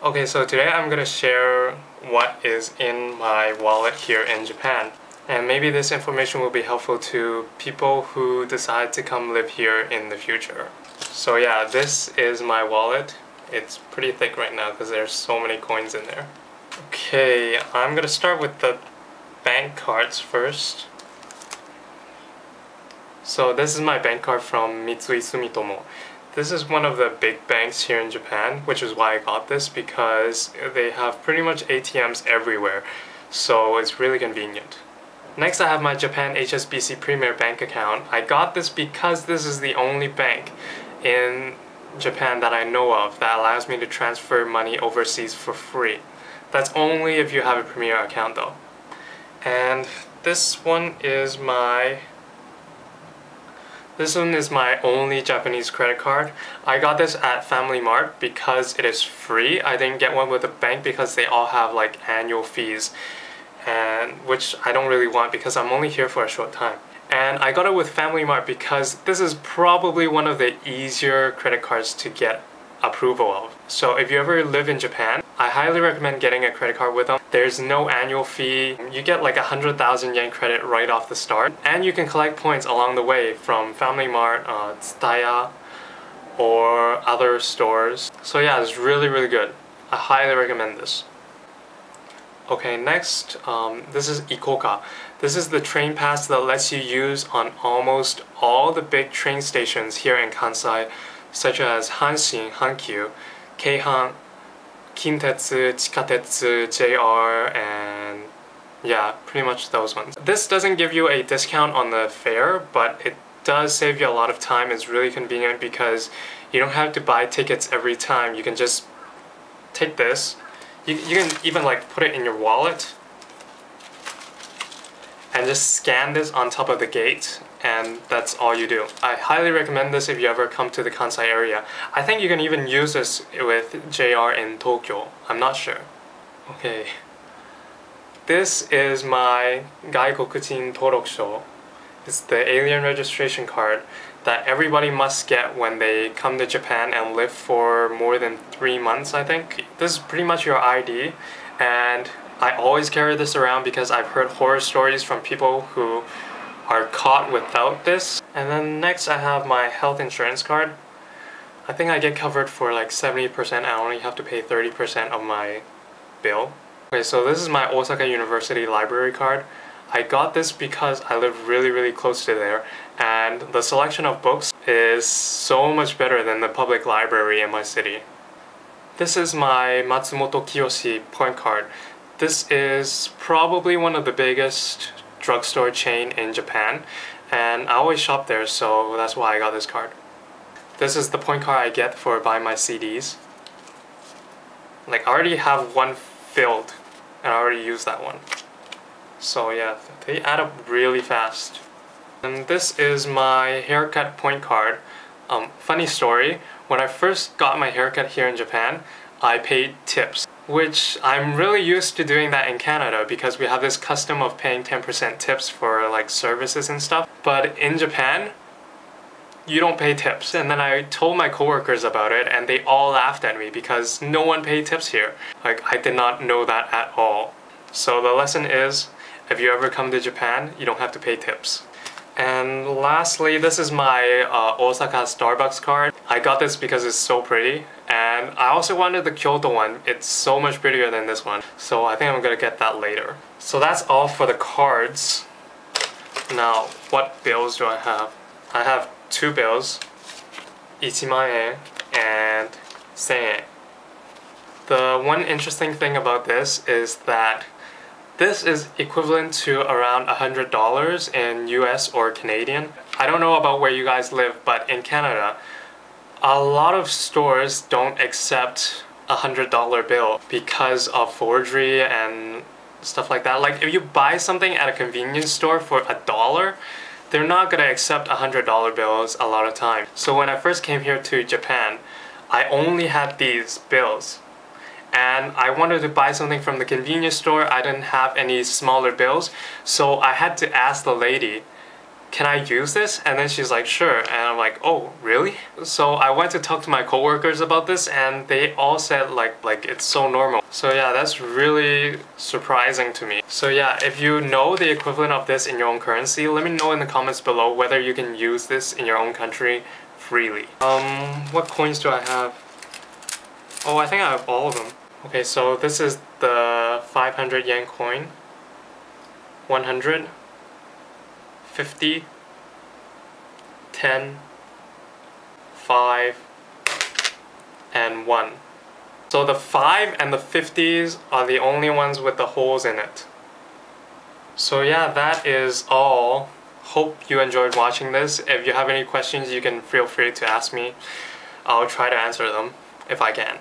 Okay, so today I'm gonna share what is in my wallet here in Japan. And maybe this information will be helpful to people who decide to come live here in the future. So yeah, this is my wallet. It's pretty thick right now because there's so many coins in there. Okay, I'm gonna start with the bank cards first. So this is my bank card from Mitsui Sumitomo. This is one of the big banks here in Japan, which is why I got this, because they have pretty much ATMs everywhere, so it's really convenient. Next, I have my Japan HSBC Premier Bank account. I got this because this is the only bank in Japan that I know of that allows me to transfer money overseas for free. That's only if you have a Premier account though. And this one is my only Japanese credit card. I got this at Mart because it is free. I didn't get one with the bank because they all have like annual fees, and which I don't really want because I'm only here for a short time. And I got it with Mart because this is probably one of the easier credit cards to get approval of. So if you ever live in Japan, I highly recommend getting a credit card with them. There's no annual fee. You get like 100,000 yen credit right off the start, and you can collect points along the way from Mart, Tsutaya, or other stores. So yeah, it's really good. I highly recommend this. Okay, next, this is ICOCA. This is the train pass that lets you use on almost all the big train stations here in Kansai, such as Hanshin, Hankyu, Keihan, Kintetsu, Chikatetsu, JR, and yeah, pretty much those ones. This doesn't give you a discount on the fare, but it does save you a lot of time. It's really convenient because you don't have to buy tickets every time. You can just take this. You can even like put it in your wallet and just scan this on top of the gate, and that's all you do. I highly recommend this if you ever come to the Kansai area. I think you can even use this with JR in Tokyo. I'm not sure. Okay. This is my Gaikokujin Torokusho. It's the alien registration card that everybody must get when they come to Japan and live for more than 3 months, I think. This is pretty much your ID, and I always carry this around because I've heard horror stories from people who are caught without this. And then next I have my health insurance card. I think I get covered for like 70%. I only have to pay 30% of my bill. Okay, so this is my Osaka University library card. I got this because I live really close to there, and the selection of books is so much better than the public library in my city. This is my Matsumoto Kiyoshi point card. This is probably one of the biggest drugstore chain in Japan, and I always shop there, so that's why I got this card. This is the point card I get for buying my CDs. Like, I already have one filled, and I already used that one. So yeah, they add up really fast. And this is my haircut point card. Funny story, when I first got my haircut here in Japan, I paid tips, which I'm really used to doing that in Canada because we have this custom of paying 10% tips for like services and stuff. But in Japan, you don't pay tips. And then I told my coworkers about it and they all laughed at me because no one paid tips here. Like, I did not know that at all. So the lesson is, if you ever come to Japan, you don't have to pay tips. And lastly, this is my Osaka Starbucks card. I got this because it's so pretty, and I also wanted the Kyoto one. It's so much prettier than this one, so I think I'm gonna get that later. So that's all for the cards. Now, what bills do I have? I have 2 bills, 1,000,000 yen and 1,000 yen. The one interesting thing about this is that this is equivalent to around $100 in US or Canadian. I don't know about where you guys live, but in Canada, a lot of stores don't accept a $100 bill because of forgery and stuff like that. Like, if you buy something at a convenience store for $1, they're not gonna accept $100 bills a lot of time. So when I first came here to Japan, I only had these bills. And I wanted to buy something from the convenience store. I didn't have any smaller bills, so I had to ask the lady, can I use this? And then she's like, sure. And I'm like, oh, really? So I went to talk to my coworkers about this and they all said like it's so normal. So yeah, that's really surprising to me. So yeah, if you know the equivalent of this in your own currency, let me know in the comments below whether you can use this in your own country freely. What coins do I have? Oh, I think I have all of them. Okay, so this is the 500 yen coin. 100, 50, 10, 5, and 1. So the 5 and the 50s are the only ones with the holes in it. So yeah, that is all. Hope you enjoyed watching this. If you have any questions, you can feel free to ask me. I'll try to answer them if I can.